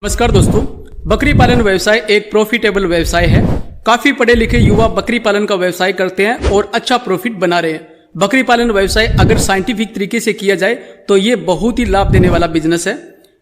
नमस्कार दोस्तों, बकरी पालन व्यवसाय एक प्रॉफिटेबल व्यवसाय है। काफी पढ़े लिखे युवा बकरी पालन का व्यवसाय करते हैं और अच्छा प्रॉफिट बना रहे हैं। बकरी पालन व्यवसाय अगर साइंटिफिक तरीके से किया जाए तो ये बहुत ही लाभ देने वाला बिजनेस है।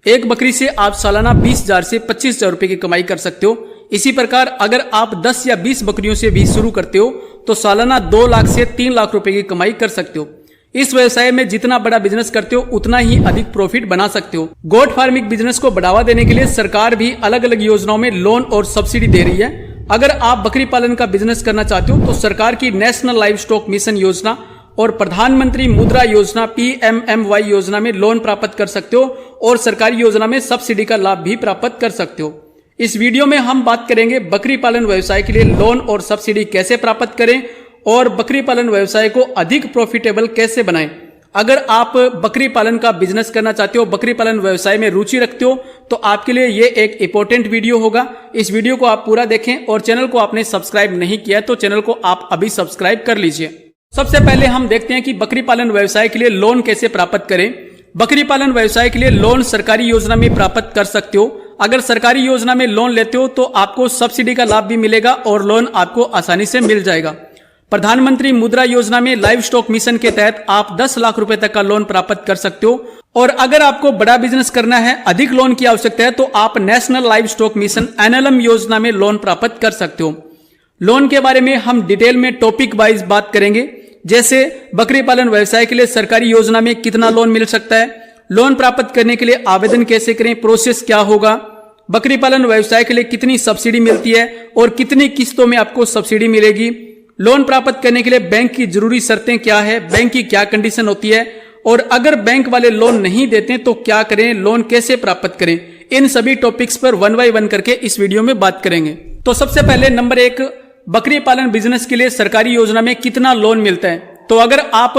एक बकरी से आप सालाना 20,000 से 25,000 रुपए की कमाई कर सकते हो। इसी प्रकार अगर आप 10 या 20 बकरियों से भी शुरू करते हो तो सालाना 2 लाख से 3 लाख रुपए की कमाई कर सकते हो। इस व्यवसाय में जितना बड़ा बिजनेस करते हो उतना ही अधिक प्रॉफिट बना सकते हो। गोट फार्मिंग बिजनेस को बढ़ावा देने के लिए सरकार भी अलग अलग योजनाओं में लोन और सब्सिडी दे रही है। अगर आप बकरी पालन का बिजनेस करना चाहते हो तो सरकार की नेशनल लाइव स्टॉक मिशन योजना और प्रधानमंत्री मुद्रा योजना PMMY योजना में लोन प्राप्त कर सकते हो और सरकारी योजना में सब्सिडी का लाभ भी प्राप्त कर सकते हो। इस वीडियो में हम बात करेंगे बकरी पालन व्यवसाय के लिए लोन और सब्सिडी कैसे प्राप्त करें और बकरी पालन व्यवसाय को अधिक प्रॉफिटेबल कैसे बनाएं। अगर आप बकरी पालन का बिजनेस करना चाहते हो, बकरी पालन व्यवसाय में रुचि रखते हो तो आपके लिए ये एक इंपॉर्टेंट वीडियो होगा। इस वीडियो को आप पूरा देखें और चैनल को आपने सब्सक्राइब नहीं किया तो चैनल को आप अभी सब्सक्राइब कर लीजिए। सबसे पहले हम देखते हैं कि बकरी पालन व्यवसाय के लिए लोन कैसे प्राप्त करें। बकरी पालन व्यवसाय के लिए लोन सरकारी योजना में प्राप्त कर सकते हो। अगर सरकारी योजना में लोन लेते हो तो आपको सब्सिडी का लाभ भी मिलेगा और लोन आपको आसानी से मिल जाएगा। प्रधानमंत्री मुद्रा योजना में लाइव स्टॉक मिशन के तहत आप 10 लाख रुपए तक का लोन प्राप्त कर सकते हो। और अगर आपको बड़ा बिजनेस करना है, अधिक लोन की आवश्यकता है तो आप national live stock mission NLM योजना में लोन प्राप्त कर सकते हो। लोन के बारे में हम डिटेल में टॉपिक वाइज बात करेंगे, जैसे बकरी पालन व्यवसाय के लिए सरकारी योजना में कितना लोन मिल सकता है, लोन प्राप्त करने के लिए आवेदन कैसे करें, प्रोसेस क्या होगा, बकरी पालन व्यवसाय के लिए कितनी सब्सिडी मिलती है और कितनी किस्तों में आपको सब्सिडी मिलेगी, लोन प्राप्त करने के लिए बैंक की जरूरी शर्तें क्या है, बैंक की क्या कंडीशन होती है और अगर बैंक वाले लोन नहीं देते तो क्या करें, लोन कैसे प्राप्त करें। इन सभी टॉपिक्स पर 1 बाय 1 करके इस वीडियो में बात करेंगे। तो सबसे पहले नंबर 1, बकरी पालन बिजनेस के लिए सरकारी योजना में कितना लोन मिलता है। तो अगर आप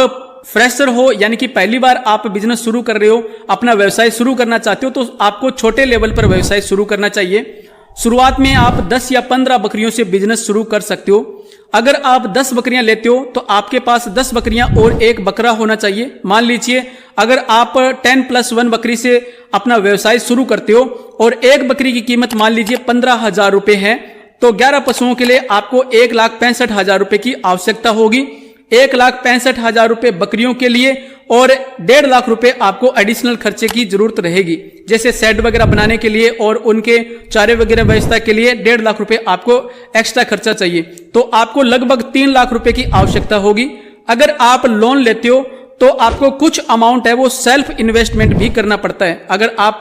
फ्रेशर हो यानी कि पहली बार आप बिजनेस शुरू कर रहे हो, अपना व्यवसाय शुरू करना चाहते हो तो आपको छोटे लेवल पर व्यवसाय शुरू करना चाहिए। शुरुआत में आप 10 या 15 बकरियों से बिजनेस शुरू कर सकते हो। अगर आप 10 बकरियां लेते हो तो आपके पास 10 बकरियां और एक बकरा होना चाहिए। मान लीजिए अगर आप 10+1 बकरी से अपना व्यवसाय शुरू करते हो और एक बकरी की कीमत मान लीजिए 15,000 रुपए है तो 11 पशुओं के लिए आपको 1,65,000 रुपए की आवश्यकता होगी। 1,65,000 रुपए बकरियों के लिए और 1.5 लाख रुपए आपको एडिशनल खर्चे की जरूरत रहेगी, जैसे शेड वगैरह बनाने के लिए और उनके चारे वगैरह व्यवस्था के लिए 1.5 लाख रुपए आपको एक्स्ट्रा खर्चा चाहिए। तो आपको लगभग 3 लाख रुपए की आवश्यकता होगी। अगर आप लोन लेते हो तो आपको कुछ अमाउंट है वो सेल्फ इन्वेस्टमेंट भी करना पड़ता है। अगर आप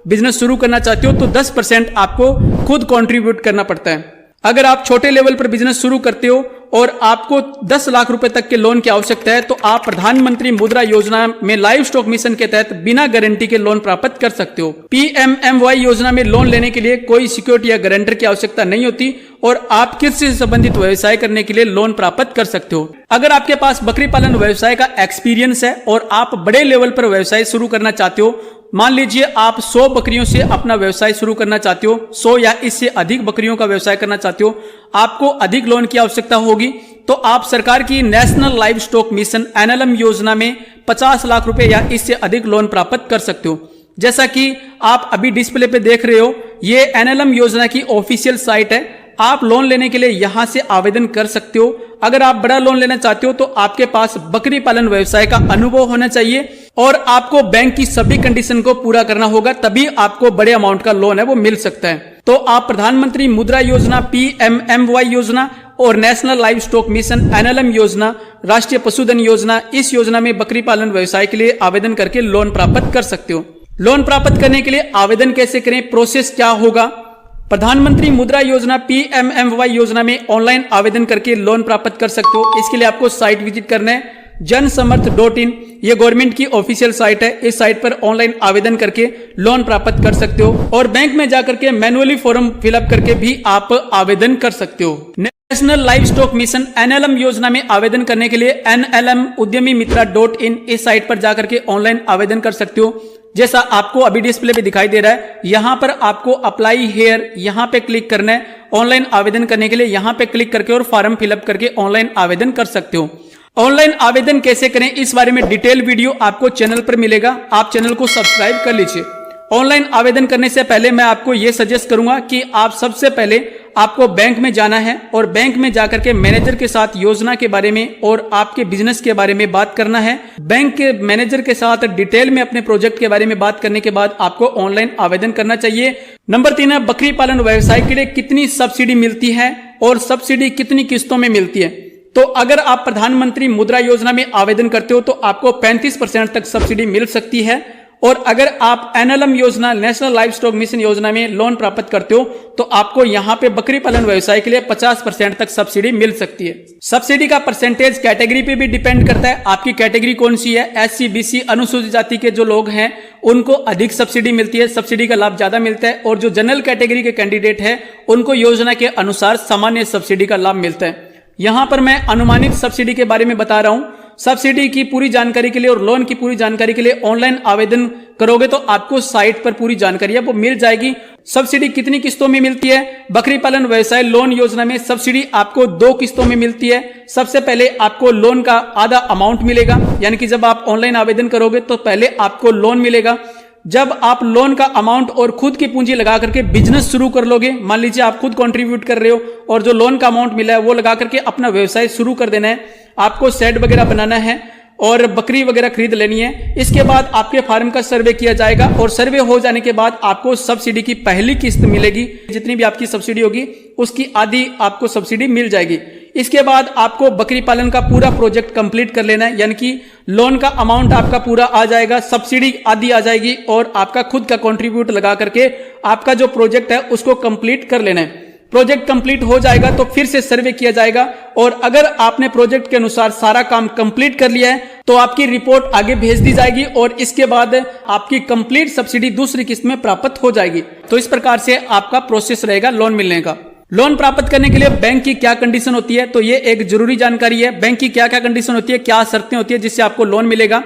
बिजनेस शुरू करना चाहते हो तो 10% आपको खुद कंट्रीब्यूट करना पड़ता है। अगर आप छोटे लेवल पर बिजनेस शुरू करते हो और आपको 10 लाख रुपए तक के लोन की आवश्यकता है तो आप प्रधानमंत्री मुद्रा योजना में लाइव स्टॉक मिशन के तहत बिना गारंटी के लोन प्राप्त कर सकते हो। PMMY योजना में लोन लेने के लिए कोई सिक्योरिटी या गारंटर की आवश्यकता नहीं होती और आप कृषि से संबंधित व्यवसाय करने के लिए लोन प्राप्त कर सकते हो। अगर आपके पास बकरी पालन व्यवसाय का एक्सपीरियंस है और आप बड़े लेवल पर व्यवसाय शुरू करना चाहते हो, मान लीजिए आप 100 बकरियों से अपना व्यवसाय शुरू करना चाहते हो, 100 या इससे अधिक बकरियों का व्यवसाय करना चाहते हो, आपको अधिक लोन की आवश्यकता होगी तो आप सरकार की national live stock mission NLM योजना में 50 लाख रुपए या इससे अधिक लोन प्राप्त कर सकते हो। जैसा कि आप अभी डिस्प्ले पे देख रहे हो, ये NLM योजना की ऑफिशियल साइट है। आप लोन लेने के लिए यहां से आवेदन कर सकते हो। अगर आप बड़ा लोन लेना चाहते हो तो आपके पास बकरी पालन व्यवसाय का अनुभव होना चाहिए और आपको बैंक की सभी कंडीशन को पूरा करना होगा, तभी आपको बड़े अमाउंट का लोन है वो मिल सकता है। तो आप प्रधानमंत्री मुद्रा योजना, PMMY योजना और national live stock mission NLM योजना, राष्ट्रीय पशुधन योजना, इस योजना में बकरी पालन व्यवसाय के लिए आवेदन करके लोन प्राप्त कर सकते हो। लोन प्राप्त करने के लिए आवेदन कैसे करें, प्रोसेस क्या होगा। प्रधानमंत्री मुद्रा योजना PMMY योजना में ऑनलाइन आवेदन करके लोन प्राप्त कर सकते हो। इसके लिए आपको साइट विजिट करना है, jansamarth.in। ये गवर्नमेंट की ऑफिशियल साइट है। इस साइट पर ऑनलाइन आवेदन करके लोन प्राप्त कर सकते हो और बैंक में जाकर के मैनुअली फॉर्म फिलअप करके भी आप आवेदन कर सकते हो। National live stock mission NLM योजना में आवेदन करने के लिए NLM-udyamimitra.in इस साइट पर जाकर के ऑनलाइन आवेदन कर सकते हो। जैसा आपको अभी डिस्प्ले पे दिखाई दे रहा है, यहां पर आपको अप्लाई हेयर यहां पे क्लिक करना है। ऑनलाइन आवेदन करने के लिए यहां पे क्लिक करके और फॉर्म फिलअप करके ऑनलाइन आवेदन कर सकते हो। ऑनलाइन आवेदन कैसे करें इस बारे में डिटेल वीडियो आपको चैनल पर मिलेगा, आप चैनल को सब्सक्राइब कर लीजिए। ऑनलाइन आवेदन करने से पहले मैं आपको ये सजेस्ट करूंगा कि आप सबसे पहले आपको बैंक में जाना है और बैंक में जाकर के मैनेजर के साथ योजना के बारे में और आपके बिजनेस के बारे में बात करना है। बैंक के मैनेजर के साथ डिटेल में अपने प्रोजेक्ट के बारे में बात करने के बाद आपको ऑनलाइन आवेदन करना चाहिए। नंबर 3 है, बकरी पालन व्यवसाय के लिए कितनी सब्सिडी मिलती है और सब्सिडी कितनी किस्तों में मिलती है। तो अगर आप प्रधानमंत्री मुद्रा योजना में आवेदन करते हो तो आपको 35% तक सब्सिडी मिल सकती है, और अगर आप एनएलएम योजना, नेशनल लाइव स्टॉक मिशन योजना में लोन प्राप्त करते हो तो आपको यहां पे बकरी पालन व्यवसाय के लिए 50% तक सब्सिडी मिल सकती है। सब्सिडी का परसेंटेज कैटेगरी पे भी डिपेंड करता है, आपकी कैटेगरी कौन सी है। एससी, बीसी, अनुसूचित जाति के जो लोग हैं उनको अधिक सब्सिडी मिलती है, सब्सिडी का लाभ ज्यादा मिलता है, और जो जनरल कैटेगरी के कैंडिडेट है उनको योजना के अनुसार सामान्य सब्सिडी का लाभ मिलता है। यहां पर मैं अनुमानित सब्सिडी के बारे में बता रहा हूं। सब्सिडी की पूरी जानकारी के लिए और लोन की पूरी जानकारी के लिए ऑनलाइन आवेदन करोगे तो आपको साइट पर पूरी जानकारी है वो मिल जाएगी। सब्सिडी कितनी किस्तों में मिलती है। बकरी पालन व्यवसाय लोन योजना में सब्सिडी आपको 2 किस्तों में मिलती है। सबसे पहले आपको लोन का आधा अमाउंट मिलेगा, यानी कि जब आप ऑनलाइन आवेदन करोगे तो पहले आपको लोन मिलेगा। जब आप लोन का अमाउंट और खुद की पूंजी लगा करके बिजनेस शुरू कर लोगे, मान लीजिए आप खुद कंट्रीब्यूट कर रहे हो और जो लोन का अमाउंट मिला है वो लगा करके अपना व्यवसाय शुरू कर देना है, आपको शेड वगैरह बनाना है और बकरी वगैरह खरीद लेनी है। इसके बाद आपके फार्म का सर्वे किया जाएगा और सर्वे हो जाने के बाद आपको सब्सिडी की पहली किस्त मिलेगी। जितनी भी आपकी सब्सिडी होगी उसकी आधी आपको सब्सिडी मिल जाएगी। इसके बाद आपको बकरी पालन का पूरा प्रोजेक्ट कंप्लीट कर लेना है, यानी कि लोन का अमाउंट आपका पूरा आ जाएगा, सब्सिडी आधी आ जाएगी और आपका खुद का कंट्रीब्यूट लगा करके आपका जो प्रोजेक्ट है उसको कंप्लीट कर लेना है। प्रोजेक्ट कंप्लीट हो जाएगा तो फिर से सर्वे किया जाएगा और अगर आपने प्रोजेक्ट के अनुसार सारा काम कंप्लीट कर लिया है तो आपकी रिपोर्ट आगे भेज दी जाएगी और इसके बाद आपकी कंप्लीट सब्सिडी दूसरी किस्त में प्राप्त हो जाएगी। तो इस प्रकार से आपका प्रोसेस रहेगा लोन मिलने का। लोन प्राप्त करने के लिए बैंक की क्या कंडीशन होती है, तो ये एक जरूरी जानकारी है। बैंक की क्या क्या कंडीशन होती है, क्या शर्तें होती है जिससे आपको लोन मिलेगा।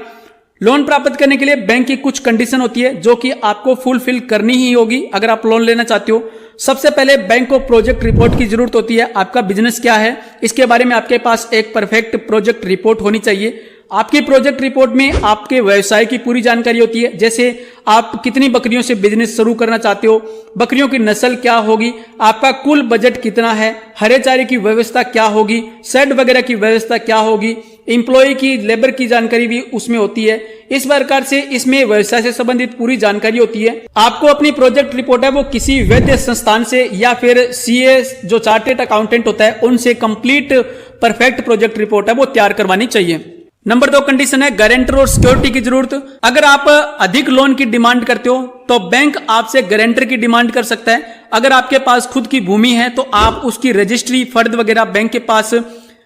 लोन प्राप्त करने के लिए बैंक की कुछ कंडीशन होती है जो कि आपको फुलफिल करनी ही होगी अगर आप लोन लेना चाहते हो। सबसे पहले बैंक को प्रोजेक्ट रिपोर्ट की जरूरत होती है। आपका बिजनेस क्या है इसके बारे में आपके पास एक परफेक्ट प्रोजेक्ट रिपोर्ट होनी चाहिए। आपकी प्रोजेक्ट रिपोर्ट में आपके व्यवसाय की पूरी जानकारी होती है, जैसे आप कितनी बकरियों से बिजनेस शुरू करना चाहते हो, बकरियों की नस्ल क्या होगी, आपका कुल बजट कितना है, हरे चारे की व्यवस्था क्या होगी, शेड वगैरह की व्यवस्था क्या होगी, एम्प्लॉय की लेबर की जानकारी भी उसमें होती है। इस प्रकार से इसमें व्यवसाय से संबंधित पूरी जानकारी होती है। आपको अपनी प्रोजेक्ट रिपोर्ट है वो किसी वैध संस्थान से या फिर सीए जो चार्टेड अकाउंटेंट होता है उनसे कंप्लीट परफेक्ट प्रोजेक्ट रिपोर्ट है वो तैयार करवानी चाहिए। नंबर 2 कंडीशन है गारंटर और सिक्योरिटी की जरूरत। अगर आप अधिक लोन की डिमांड करते हो तो बैंक आपसे गारंटर की डिमांड कर सकता है। अगर आपके पास खुद की भूमि है तो आप उसकी रजिस्ट्री फर्द वगैरह बैंक के पास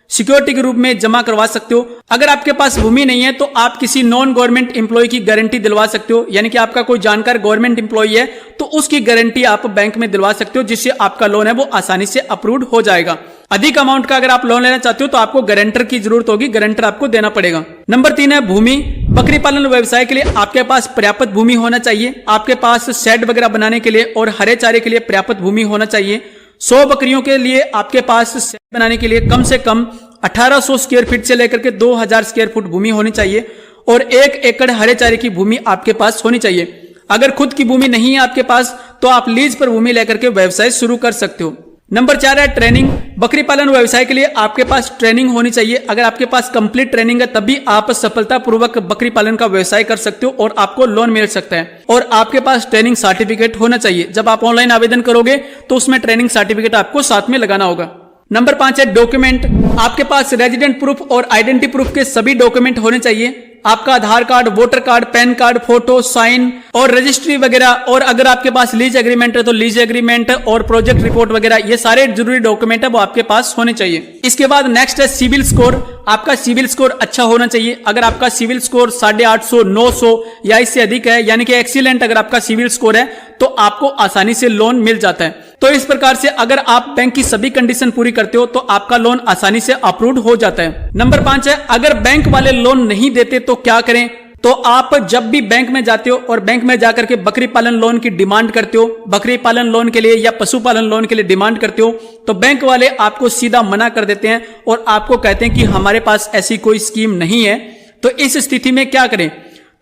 सिक्योरिटी के रूप में जमा करवा सकते हो। अगर आपके पास भूमि नहीं है तो आप किसी नॉन गवर्नमेंट एम्प्लॉय की गारंटी दिलवा सकते हो, यानी कि आपका कोई जानकार गवर्नमेंट एम्प्लॉय है तो उसकी गारंटी आप बैंक में दिलवा सकते हो, जिससे आपका लोन है वो आसानी से अप्रूव्ड हो जाएगा। अधिक अमाउंट का अगर आप लोन लेना चाहते हो तो आपको गारंटर की जरूरत होगी, गारंटर आपको देना पड़ेगा। नंबर 3 है भूमि। बकरी पालन व्यवसाय के लिए आपके पास पर्याप्त भूमि होना चाहिए। आपके पास शेड वगैरह बनाने के लिए और हरे चारे के लिए पर्याप्त भूमि होना चाहिए। 100 बकरियों के लिए आपके पास शेड बनाने के लिए कम से कम 1800 स्क्वायर फीट से लेकर के 2000 स्क्वायर फुट भूमि होनी चाहिए और 1 एकड़ हरे चारे की भूमि आपके पास होनी चाहिए। अगर खुद की भूमि नहीं है आपके पास तो आप लीज पर भूमि लेकर के व्यवसाय शुरू कर सकते हो। नंबर 4 है ट्रेनिंग। बकरी पालन व्यवसाय के लिए आपके पास ट्रेनिंग होनी चाहिए। अगर आपके पास कंप्लीट ट्रेनिंग है तभी आप सफलतापूर्वक बकरी पालन का व्यवसाय कर सकते हो और आपको लोन मिल सकता है। और आपके पास ट्रेनिंग सर्टिफिकेट होना चाहिए। जब आप ऑनलाइन आवेदन करोगे तो उसमें ट्रेनिंग सर्टिफिकेट आपको साथ में लगाना होगा। नंबर 5 है डॉक्यूमेंट। आपके पास रेजिडेंट प्रूफ और आइडेंटिटी प्रूफ के सभी डॉक्यूमेंट होने चाहिए। आपका Aadhaar card, voter card, PAN card, photo, sign और रजिस्ट्री वगैरह, और अगर आपके पास लीज एग्रीमेंट है तो लीज एग्रीमेंट और प्रोजेक्ट रिपोर्ट वगैरह, ये सारे जरूरी डॉक्यूमेंट है वो आपके पास होने चाहिए। इसके बाद नेक्स्ट है सिविल स्कोर। आपका सिविल स्कोर अच्छा होना चाहिए। अगर आपका सिविल स्कोर 850, 900 या इससे अधिक है, यानी कि एक्सीलेंट अगर आपका सिविल स्कोर है तो आपको आसानी से लोन मिल जाता है। तो इस प्रकार से अगर आप बैंक की सभी कंडीशन पूरी करते हो तो आपका लोन आसानी से अप्रूव्ड हो जाता है। नंबर 5 है अगर बैंक वाले लोन नहीं देते तो क्या करें। तो आप जब भी बैंक में जाते हो और बैंक में जाकर के बकरी पालन लोन की डिमांड करते हो, बकरी पालन लोन के लिए या पशुपालन लोन के लिए डिमांड करते हो, तो बैंक वाले आपको सीधा मना कर देते हैं और आपको कहते हैं कि हमारे पास ऐसी कोई स्कीम नहीं है। तो इस स्थिति में क्या करें।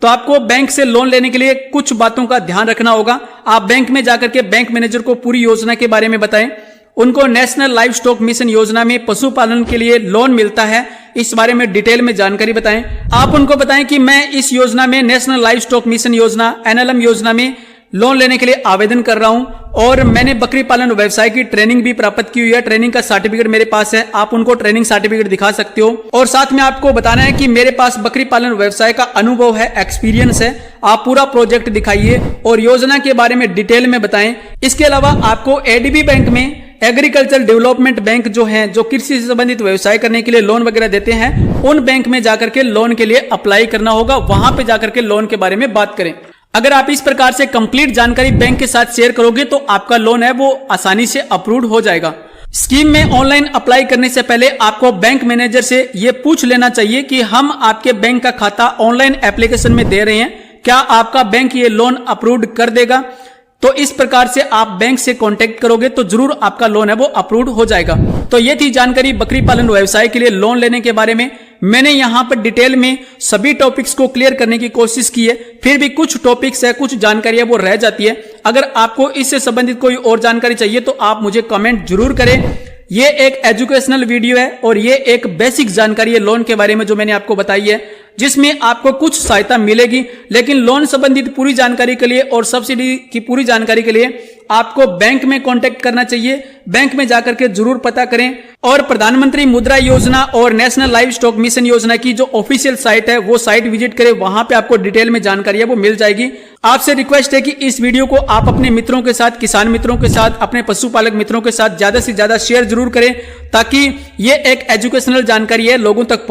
तो आपको बैंक से लोन लेने के लिए कुछ बातों का ध्यान रखना होगा। आप बैंक में जाकर के बैंक मैनेजर को पूरी योजना के बारे में बताएं। उनको नेशनल लाइव स्टॉक मिशन योजना में पशुपालन के लिए लोन मिलता है, इस बारे में डिटेल में जानकारी बताएं। आप उनको बताएं कि मैं इस योजना में नेशनल लाइव स्टॉक मिशन योजना NLM योजना में लोन लेने के लिए आवेदन कर रहा हूं और मैंने बकरी पालन व्यवसाय की ट्रेनिंग भी प्राप्त की हुई है। ट्रेनिंग का सर्टिफिकेट मेरे पास है, आप उनको ट्रेनिंग सर्टिफिकेट दिखा सकते हो। और साथ में आपको बताना है कि मेरे पास बकरी पालन व्यवसाय का अनुभव है, एक्सपीरियंस है। आप पूरा प्रोजेक्ट दिखाइए और योजना के बारे में डिटेल में बताएं। इसके अलावा आपको ADB बैंक में एग्रीकल्चर डेवलपमेंट बैंक जो है, जो कृषि से संबंधित व्यवसाय करने के लिए लोन वगैरह देते हैं, उन बैंक में जाकर के लोन के लिए अप्लाई करना होगा। वहां पे जाकर के लोन के बारे में बात करें। अगर आप इस प्रकार से कंप्लीट जानकारी बैंक के साथ शेयर करोगे तो आपका लोन है वो आसानी से अप्रूव हो जाएगा। स्कीम में ऑनलाइन अप्लाई करने से पहले आपको बैंक मैनेजर से ये पूछ लेना चाहिए कि हम आपके बैंक का खाता ऑनलाइन एप्लीकेशन में दे रहे हैं, क्या आपका बैंक ये लोन अप्रूव कर देगा। तो इस प्रकार से आप बैंक से कांटेक्ट करोगे तो जरूर आपका लोन है वो अप्रूव हो जाएगा। तो ये थी जानकारी बकरी पालन व्यवसाय के लिए लोन लेने के बारे में। मैंने यहाँ पर डिटेल में सभी टॉपिक्स को क्लियर करने की कोशिश की है, फिर भी कुछ टॉपिक्स है, कुछ जानकारी है वो रह जाती है। अगर आपको इससे संबंधित कोई और जानकारी चाहिए तो आप मुझे कमेंट जरूर करें। ये एक एजुकेशनल वीडियो है और ये एक बेसिक जानकारी है लोन के बारे में जो मैंने आपको बताई है, जिसमें आपको कुछ सहायता मिलेगी। लेकिन लोन संबंधित पूरी जानकारी के लिए और सब्सिडी की पूरी जानकारी के लिए आपको बैंक में कांटेक्ट करना चाहिए। बैंक में जाकर के जरूर पता करें और प्रधानमंत्री मुद्रा योजना और नेशनल लाइव स्टॉक मिशन योजना की जो ऑफिशियल साइट है वो साइट विजिट करें, वहां पे आपको डिटेल में जानकारी है वो मिल जाएगी। आपसे रिक्वेस्ट है कि इस वीडियो को आप अपने मित्रों के साथ, किसान मित्रों के साथ, अपने पशुपालक मित्रों के साथ ज्यादा से ज्यादा शेयर जरूर करें, ताकि ये एक एजुकेशनल जानकारी है लोगों तक पहुंचे।